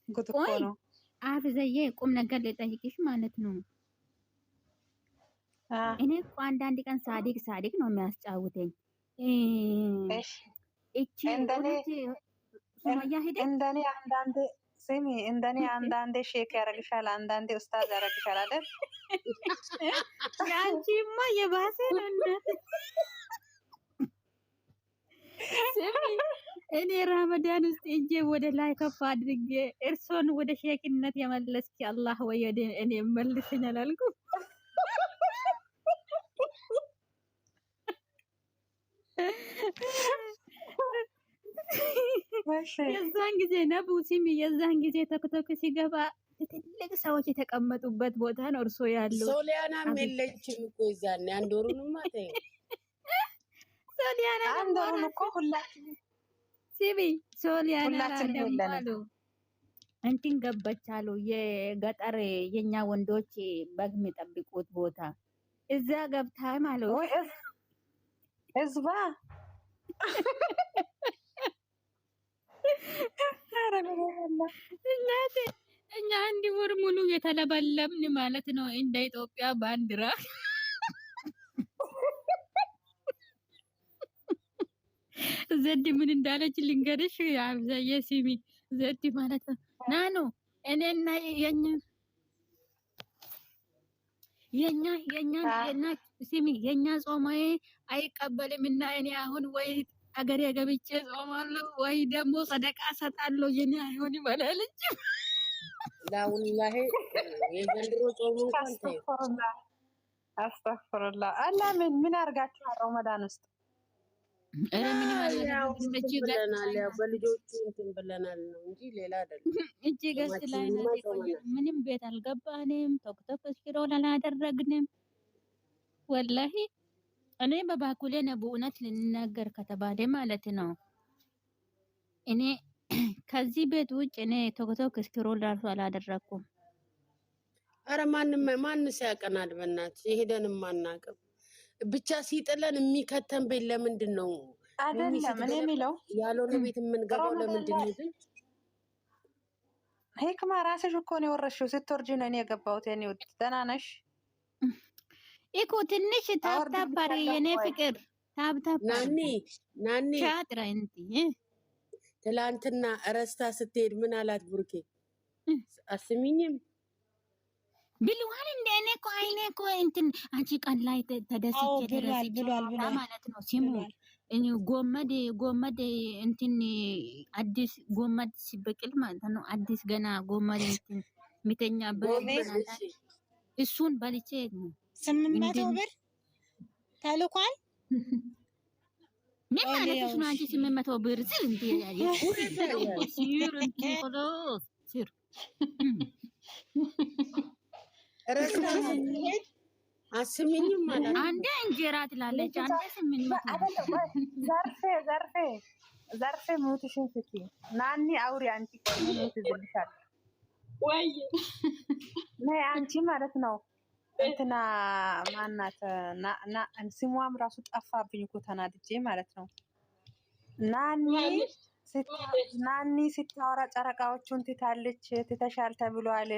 ጉድ እኮ ነው። አፍዘዬ ቁም ነገር ልጠይቅሽ ማለት ነው። እኔ እኮ አንዳንድ ቀን ሳዲቅ ነው የሚያስጫውተኝ። እቺ ሱመያ ሄደ እንደኔ አንዳንድ ስሚ፣ እንደኔ አንዳንዴ ሼክ ያረግሻል፣ አንዳንዴ ኡስታዝ ያረግሻል አይደል? ያንቺማ የባሰ ነው እናት። ስሚ እኔ ረመዳን ውስጥ እጄ ወደ ላይ ከፍ አድርጌ እርሶን ወደ ሼክነት የመለስኪ አላህ ወይ እኔ መልስኝ አላልኩም። የዛን ጊዜ ነቡ ሲሚ የዛን ጊዜ ተክቶክ ሲገባ ትልቅ ሰዎች የተቀመጡበት ቦታ ነው እርሶ ያለው። ሶሊያናም የለችም እኮ ይዛኔ አንድ ወሩንማ ተይ ሶሊያና አንድ ወሩን እኮ ሁላችን ሲሚ ሶሊያና ደማሉ እንትን ገባቻሉ። የገጠር የኛ ወንዶች በግ የሚጠብቁት ቦታ እዛ ገብታ ማለት ወይ እዝባ እኛ አንድ ወር ሙሉ የተለበለብን ማለት ነው እንደ ኢትዮጵያ ባንዲራ። ዘድ ምን እንዳለች ልንገርሽ አብዛዬ ሲሚ ዘድ ማለት ነው ናኑ እኔና የኛ ሲሚ የኛ ጾማዬ አይቀበልምና እኔ አሁን ወይ አገሬ ገብቼ ጾማለሁ ወይ ደግሞ ሰደቃ ሰጣለሁ። የኔ አይሆን ይበላልኝ ላውላሂ የዘንድሮ ጾሙ እንኳን አስተግፍሩላህ አላ ምን አርጋችሁ ረመዳን ውስጥ ምን ብለናል? ያው በልጆቹ እንትን ብለናል ነው እንጂ ሌላ አይደለም። እቺ ገስት ላይ ምንም ቤት አልገባንም። ቶክቶክ ስክሮል አላደረግንም። ወላሂ እኔ በባኩሌ ነው በእውነት ልንናገር ከተባለ ማለት ነው። እኔ ከዚህ ቤት ውጭ እኔ ቶክቶክ ስክሮል ራሱ አላደረኩም። አረ ማንስ ያቀናል? በእናትሽ የሄደንም አናውቅም። ብቻ ሲጥለን የሚከተን ቤት ለምንድን ነው አይደለም? እኔ የሚለው ያልሆነ ቤት የምንገባው ለምንድን ነው? ግን ሂክማ ራስሽ እኮ ነው የወረሽው። ስትወርጂ ነው እኔ የገባሁት። የኔ ውድ ደህና ነሽ? እኮ ትንሽ ታብታባሪ የኔ ፍቅር ታብታባ ናኒ ቻጥራ እንት ትላንትና እረስታ ስትሄድ ምን አላት ቡርኬ? አስሚኝም ብሏል እንደ እኔ እኮ አይኔ እኮ እንትን አንቺ ቀን ላይ ተደስቼ ብሏል ማለት ነው። ሲሙ ጎመድ እንትን አዲስ ጎመድ ሲበቅል ማለት ነው። አዲስ ገና ጎመድ እንትን ሚተኛ እሱን በልቼ ነው 800 ብር ተልኳል። ምን ማለት ነው? አንቺ 800 ብር ስል እንዴ ሲር እንትን خلاص ሲር አስሚኝም ማለት አንዴ እንጀራ ትላለች፣ አንዴ 800 ዘርፌ ሞትሽን ፍቲ ናኒ አውሪ አንቺ ሞት ይዘልሻል ወይ ነይ አንቺ ማለት ነው። እንትና ማናት ስሟም ራሱ ጠፋብኝ እኮ ተናድጄ ማለት ነው። ናኒ ስታወራ ጨረቃዎቹን ትታለች። ትተሻል ተብሏል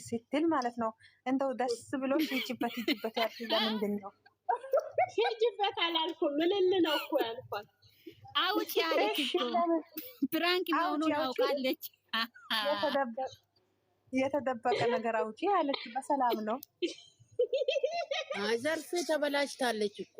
ስትል ማለት ነው። እንደው ደስ ብሎ ሂጅበት ያልኩ ለምንድን ነው? ሂጅበት አላልኩም። ምልል ነው እኮ ያልኳት። አውጪ አለች እኮ ብራንክ መሆኑን አውቃለች። የተደበቀ ነገር አውጪ አለች። በሰላም ነው። ዘርፌ ተበላሽታለች እኮ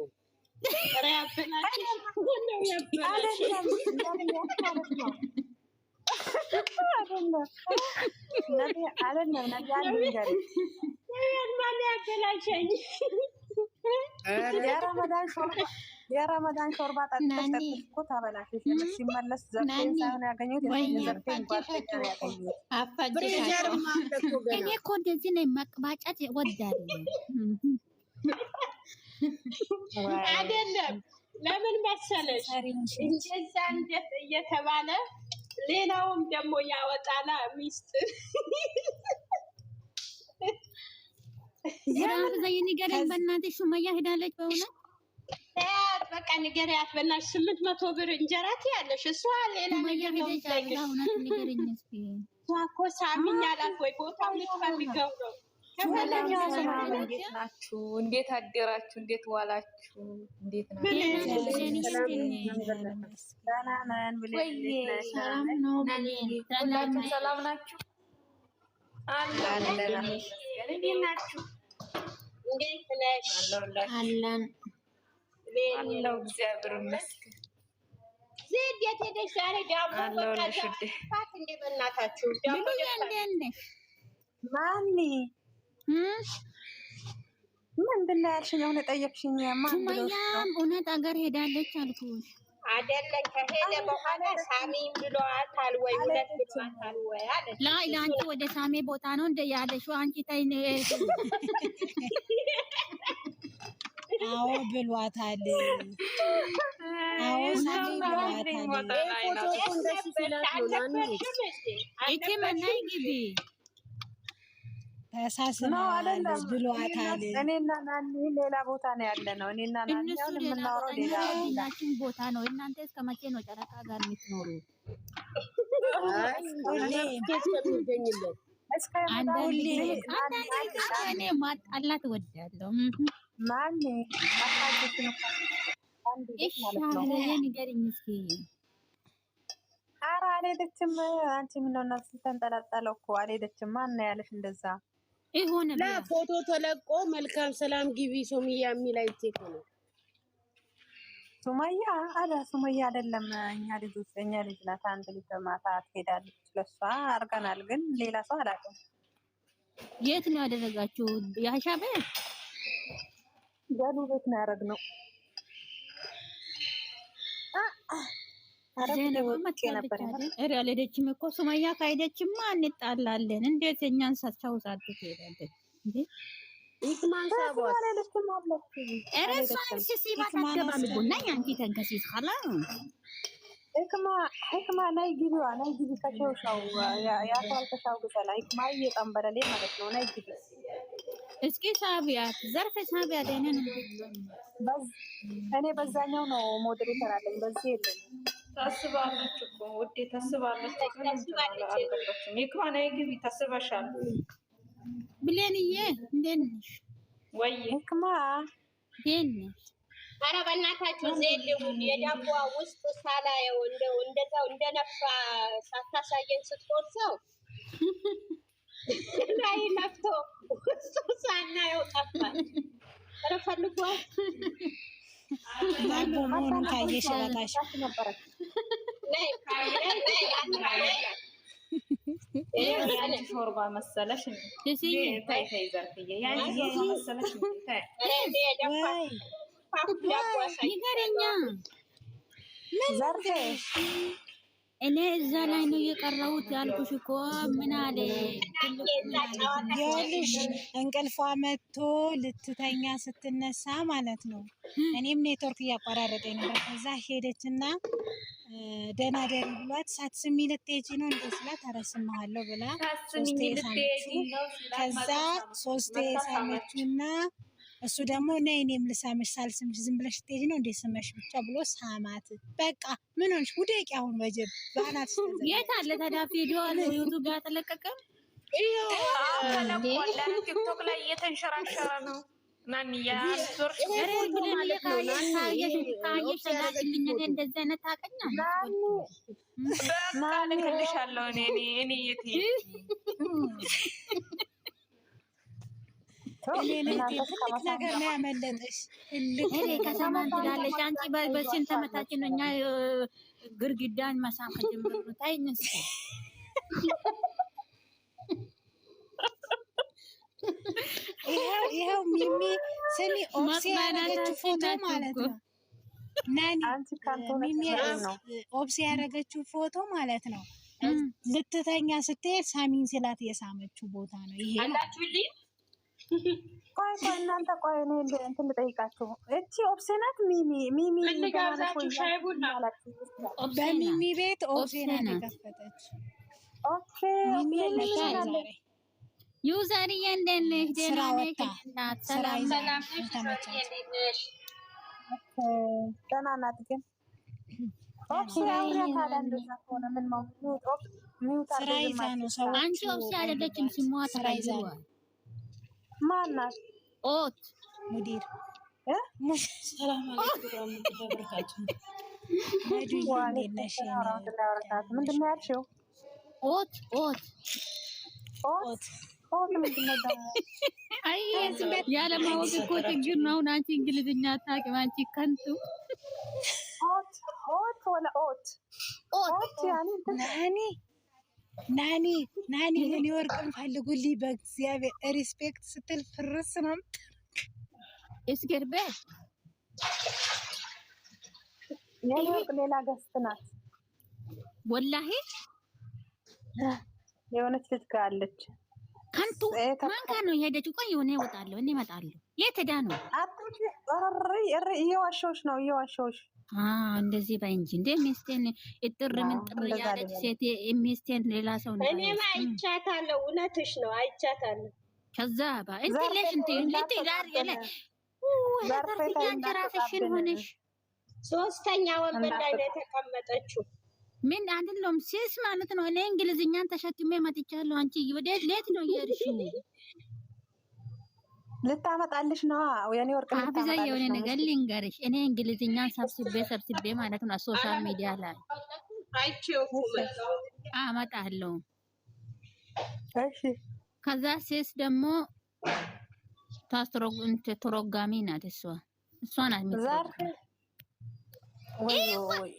የረመዳን ሾርባ ጠጥተሽ እኮ ተበላሽሽ። ሲመለስ ዘርፌን ሳይሆን ያገኙት ዘርፌን ጓደኛ ያገኙት። እኔ እኮ እንደዚህ ነው መቅባጫት እወዳለሁ። አይደለም ለምን መሰለሽ እንደዛ እንደት እየተባለ ሌላውም ደግሞ ያወጣላ ሚስት ዘይኒ ገረኝ በእናትሽ ሱመያ ሄዳለች። በእውነት በቃ ንገሪያት በእናትሽ 800 ብር እንጀራ ትያለሽ። እሷ ሌላ ነገር ነው የምትጠይቅሽ። እሷ እኮ ሳሚኝ አላት ወይ ቦታው ልትፈልገው ነው። እንዴት ናችሁ? እንዴት አደራችሁ? እንዴት ዋላችሁ? እንዴት ናችሁ? ሰላም ናችሁ? አለው እግዚአብሔር ይመስገን። ዜድ የት ሄደሽ ዛሬ? ዳቦ በቃ እንደ በእናታችሁ ዳቦ ማን ምንድን ነው ያልሽኝ? አሁን የጠየቅሽኝ ማን ብሎ እውነት አገር ሄዳለች አልኩሽ አይደለም? ከሄደ በኋላ ሳሚን ብሏታል ወይ ሁለት ብሏታል ወይ አለች። ለአንቺ ወደ ሳሚ ቦታ ነው እንደ ያለሽው አንቺ ታይ ነው። አዎ ብሏታል። አዎ ሳሚ ብሏታል። ተሳስበዋለች ብሏታል። እኔና ናኒ ሌላ ቦታ ነው ያለ ነው። እኔና ናኒ አሁን የምናወራው ሌላ ቦታ ነው። እናንተ እስከ መቼ ነው ጨረቃ ጋር የምትኖሩ? እኔ ማጣላት እወዳለሁ። ማን ንገሪኝ እስኪ። ኧረ አልሄደችም። አንቺ ምነው ነፍስ ተንጠለጠለው እኮ አልሄደችም። ማን ነው ያለሽ እንደዛ? ይሁን ፎቶ ተለቆ መልካም ሰላም ግቢ ሱመያ የሚል አይቼ እኮ ነው። ሱመያ አለ ሱመያ አይደለም። እኛ ልጅ ናት። አንድ ልጅ በማታ ትሄዳለች። ለሷ አድርገናል፣ ግን ሌላ ሰው አላውቅም። የት ነው ያደረጋችሁ? የአሻ ቤት ገሉ ቤት ነው ያደረግነው። አልሄደችም እኮ ሱመያ። ካሄደችማ እንጣላለን። እንዴት እኛን ሳትቻውሳት ትሄዳለች እንዴ? ህክማ ናይ ግቢዋ ናይ ግቢ ከሸውሻው ያቷልተሻው ግሰላ ህክማ እየጠንበለሌ ማለት ነው። ናይ ግቢ እስኪ ሳቢያት ዘርፈ ሳቢያት እኔን እኔ በዛኛው ነው ሞዴሬተር አለኝ። በዚህ የለኝ። ታስባለች እኮ ውዴ ታስባለች። አልገባችም። ይክማ ናይ ግቢ ታስበሻል። ብሌንዬ እንዴት ነሽ? ወይ ህክማ እንዴት ነሽ? ኧረ በእናታችሁ ዜድ የዳቦዋ ውስጥ ሳላየው እንደዛው እንደነፋ ሳታሳየን ስትቆርሰው ላይ ነፍቶ ውስጡ ሳናየው ጠፋል። ኧረ ፈልጓል። ዳቦ መሆኑን ካየሽ በቃሽ። ሾርባ መሰለሽ እንዴ? ታይ ዘርፍዬ ያንቺ መሰለሽ እንዴ? ይገረኛ ዘርፌ እኔ እዛ ላይ ነው የቀረሁት ያልኩሽ እኮ። ምን አለ ይኸውልሽ እንቅልፏ መጥቶ ልትተኛ ስትነሳ ማለት ነው። እኔም ኔትወርክ እያቋራረጠኝ ነበር። ከዛ ሄደችና ደህና ደሪ ብሏት ሳትስሚ ልትሄጂ ነው እንዴ ስላት ኧረ ስማሃለሁ ብላ ሶስቴ ሳመችው። ከዛ ሶስቴ ሳመችውና እሱ ደግሞ ነይ እኔም ልሳምሽ ሳልስምሽ ዝም ብለሽ ትሄጂ ነው እንዴ ስመሽ ብቻ ብሎ ሳማት። በቃ ምን ሆንሽ? ውደቂ አሁን ወጀብ ባናት። የት አለ ታዲያ ቪዲዮ አለ ዩቲዩብ ጋር ተለቀቀ? ቲክቶክ ላይ እየተንሸራሸረ ነው። ናንያ እንደዚህ አይነት ታውቀኛለሽ? በቃ ልክልሻለሁ እኔ የት ትልቅ ነገር ነው ያመለጠሽ። ከሰማን ትላለች አንቺ። በስንት ዓመታችን እኛ ግርግዳን መሳም ከጀመሩ ታይንስ ይኸው ሚሚ ስሚ ኦብሴ ያደረገችው ፎቶ ማለት ነው። ናኒ ሚሚ ኦብሴ ያደረገችው ፎቶ ማለት ነው። ልትተኛ ስትሄድ ሳሚን ስላት የሳመችው ቦታ ነው ይሄ። ቆይ እናንተ ቆይ እኔ እንትን ልጠይቃችሁ። እቺ ኦብሴ ናት? ሚሚ እንጋብዛችሁ ሻይ ቡና በሚሚ ቤት ኦብሴ ናት የከፈተች። ኦኬ ዩዘር እንደት ነሽ? ደህና ነሽ? ሰላም ደህና ናት ግን ኦፕሲያ እንደዛ ከሆነ ምን ሚውት ስራ ይዛ ነው ሰው። አንቺ ኦፕሲ አይደለችም ስሟ ተቀይሯል። ማናት? ኦት ሙዲር ሰላም አለይኩም ወበረካቱ። ምንድን ነው ያልሽው? ኦት ምንድን ነው ደግሞ? አይ ያለማወቅ እኮ ችግር ነው። አሁን አንቺ እንግሊዝኛ አታውቂም። አንቺ ከንቱ ኦት ወላ ኦት ያኔ ናኒ ምን ይወርቅም ፈልጉልኝ በእግዚአብሔር ሪስፔክት ስትል ፍርስ ነው እስገርበ የወርቅ ሌላ ገስት ናት ወላሂ የሆነች ልጅ ጋር አለች። ከንቱ ማን ጋር ነው የሄደችው? ቆይ የሆነ እወጣለሁ እኔ እመጣለሁ። የት ሄዳ ነው? እየዋሸሁሽ ነው እየዋሸሁሽ። እንደዚህ ባይ እንጂ እንደ ሚስቴን እጥር ምን ጥር ያለች ሴት ሚስቴን ሌላ ሰው ነው። እኔማ አይቻታለሁ። እውነትሽ ነው አይቻታለሁ። ከዛ ባ እንት ለሽ እንት ጋር የለ አንቺ ራስሽን ሆነሽ ሶስተኛ ወንበር ላይ ነው የተቀመጠችው። ምን አይደለም ሲስ ማለት ነው። እኔ እንግሊዝኛን ተሸክሜ መጥቻለሁ። አንቺ ወዴት ሌት ነው የሄድሽው? ልታመጣልሽ ነው የኔ ወርቅ አብዛ የሆነ ነገር ልንገርሽ። እኔ እንግሊዝኛን ሰብስቤ ማለት ነው ሶሻል ሚዲያ ላይ አይቼው አመጣለሁ። እሺ ከዛ ሲስ ደግሞ ተሮጋሚ ናት። እሷ ናት የምትዘርፍ።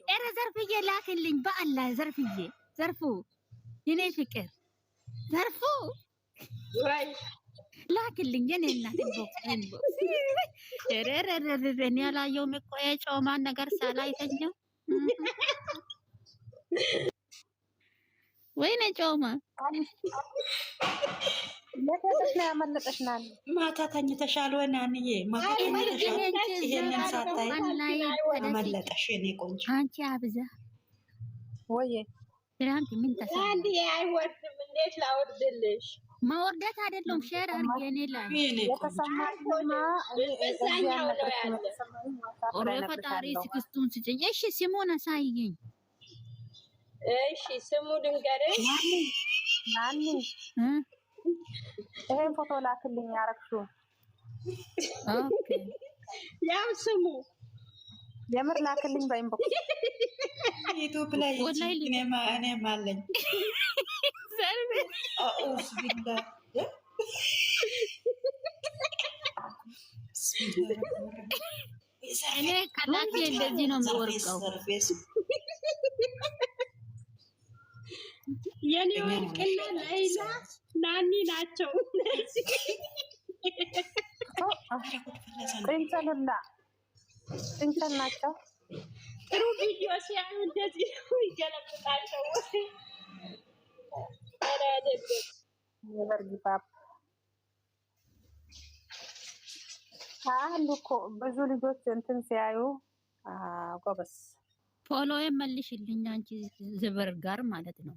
ኧረ ዘርፍዬ ላክልኝ በአላህ ዘርፉ የኔ ፍቅር ዘርፉ ላክልኝ የኔ እናት ኢንቦክስ እኔ ያላየሁም እኮ የጮማን ነገር ሳላይተኛው ወይኔ ጮማ ለተደስ ነው ያመለጠሽ ናኒ። ማታ ተኝተሻል ወይ ናንዬ? ማታ ተኝተሻል? ይሄንን ሳታይ አመለጠሽ የኔ ቆንጆ። አንቺ አብዛ ወይ ትናንት ምን ተሰማ? አንዴ አይወርድም። እንዴት ላወርድልሽ? ማወርደት አይደለም ሼር አድርጌ እኔ ላይ የተሰማኝማ እዛኛው ነው ያለ። ኦሬ ፈጣሪ ስክስቱን ስጭኝ። እሺ ስሙን አሳይኝ። እሺ ስሙ ድንገርሽ ናኒ ይሄን ፎቶ ላክልኝ ያረግሽው። ኦኬ ያው ስሙ የምር ላክልኝ በኢንቦክስ ዩቲዩብ ላይ እኔ ማለኝ ዘርቤ አኡስ ቢላ እኔ ከላክ እንደዚህ ነው የሚወርቀው። የኔ ወርቅና ላይላ ናኒ ናቸው። ጥንቸል ናቸው። ጥሩ ቪዲዮ ሲያዩ እንደዚህ ይገለብጣቸው። ኧረ አይደለም የበርጊባብ አሉ እኮ ብዙ ልጆች እንትን ሲያዩ ጎበስ ፎሎ መልሽልኝ አንቺ ዝበር ጋር ማለት ነው።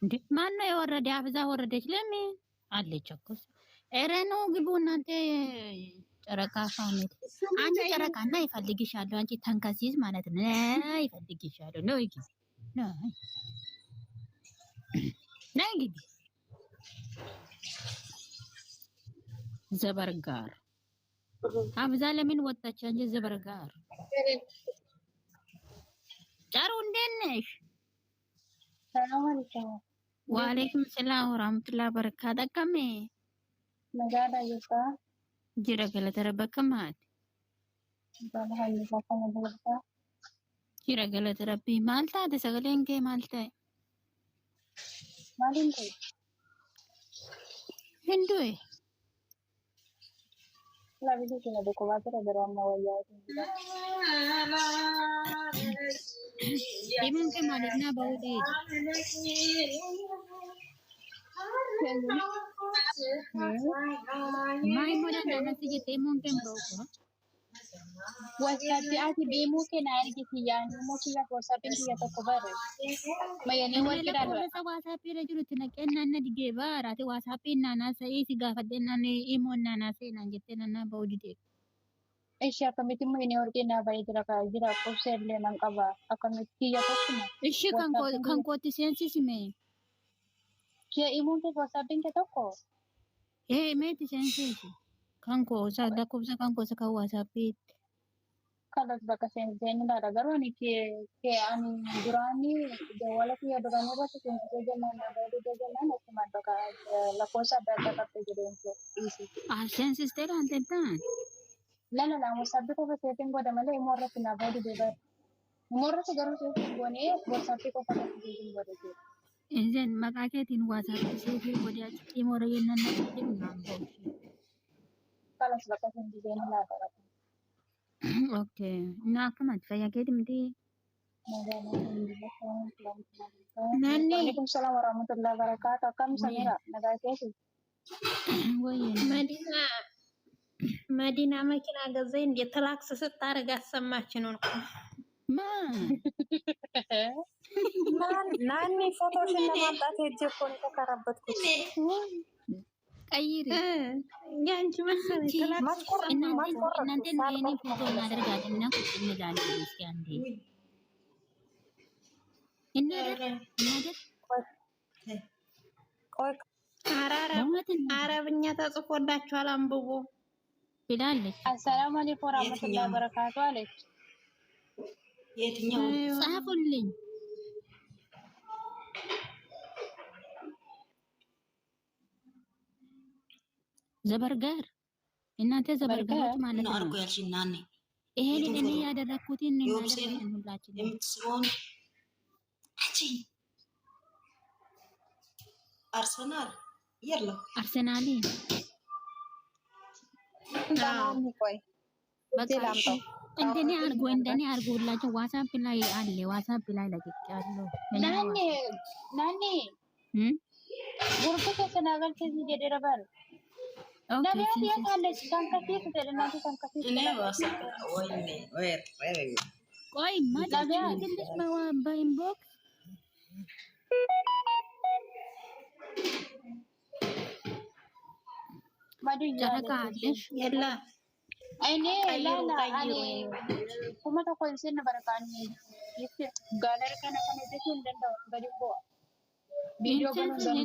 እንዴ ማን ነው የወረደ? አብዛ ወረደች። ለምን አለች እኮ ኧረ ነው ግቡ እናንተ ጨረቃ ፋሚሊ። አንቺ ጨረቃ እና ይፈልግሻለሁ። አንቺ ተንከሲስ ማለት ነው። ይፈልግሻለሁ ነው ይጊ ነይ ግቢ ዘበርጋር አብዛ ለምን ወጣች? አንቺ ዘበርጋር ጫሩ እንዴት ነሽ? ሰላም አለይኩም። ወአለይኩም ሰላም ወራህመቱላሂ ወበረካቱ። ከመ ነጋዳ ይፋ ጅራ ገለተ ረበከማት ባለሃይ ይፋከነ ደርሳ ጅራ ገለተ ረቢ ማልታ ተሰገለን ከ ማልታ ማሊንቴ እንዶይ ለቪዲዮ ነው በኮባተረ ድራማ ወያት ኢሙን ከማለትና በውዴ ማይ ሞላ ለነስ ይቴ ኢሙን ከን በውኮ WhatsApp ati bemu ke na ergi tiyani mo kiya WhatsApp kiya to kubare mayani wajira Kola sa WhatsApp ira jiru tinakena na digeba rati WhatsApp nana sai si gafade nane imo nana sai nanjete nana baudite. Aisha kamiti mo ini orgi na ba jira ko serle nang kaba akamiti kiya to kuma Ishi kanko tisensi sime. kiya imo ke WhatsApp ke to ko Me tisensi. Kanko sa dakobsa kanko sa WhatsApp. kalas baka sensen na ragaro ni ke ani durani de wala kiya durani ba sensen jana na ba de jana na kuma baka la cosa berta ka pe jere isi Sensi stera antentan. la WhatsApp ko ba setting ko da mala imorra pina ba de ba imorra se garu setting ko ne WhatsApp ko pa setting ko de Enzen makaketin WhatsApp sai wadi imoro yenna na tin nambo. kalas baka sensen na la Okay. Na kamat kaya kedi mti. Nani. Waalaikumsalam warahmatullahi wabarakatuh. Kam Samira, nagakesi. መዲና መኪና ገዛኝ እንደ ተላክስ ስታረግ አሰማችን ነው ማ ናኒ ፎቶሽን ለማምጣት ሄጄ እኮ ነው የተከራበትኩት። ቀይሪ ያንቺ መሰለኝ ተላክስ እናንተ የኔ ፎቶ እናደርጋለን እና ቁጭ እንላለን። እስኪ አንዴ እናደር ቆይ አረብኛ ተጽፎላችኋል አንብቡ ብላለች። አሰላሙ አለይኩም ወራህመቱላሂ ወበረካቱ አለች። የትኛው ጻፉልኝ። ዘበርጋር እናንተ ዘበርጋሮች ማለት ነው። አርጎ ያልሽናኔ ይሄንን እኔ ያደረኩትን እናደርጋለን ሁላችን የምትስበውን አጂ አርሰናል የለም አርሰናል ቆይ በቃ እንደኔ አርጎ ሁላችሁ ዋትስአፕ ላይ አለ። ዋትስአፕ ላይ ለቅቄያለሁ። ናኒ ጉርቱ ከሰናገል ከዚህ ደረባል ነቢያት የታለች ታንከፊት ተደናቱ ታንከፊት እኔ ዋትስአፕ ወይ ቆይ ማዳም ትንሽ በኢንቦክስ ጨረቃ አለሽ የላ አይኔ ላላ አኔ ኩመታ ኮንሰን በረካኒ ጋለር ከነ ከነ ደሱ እንደንዳው በዲቦ ቪዲዮ እንትን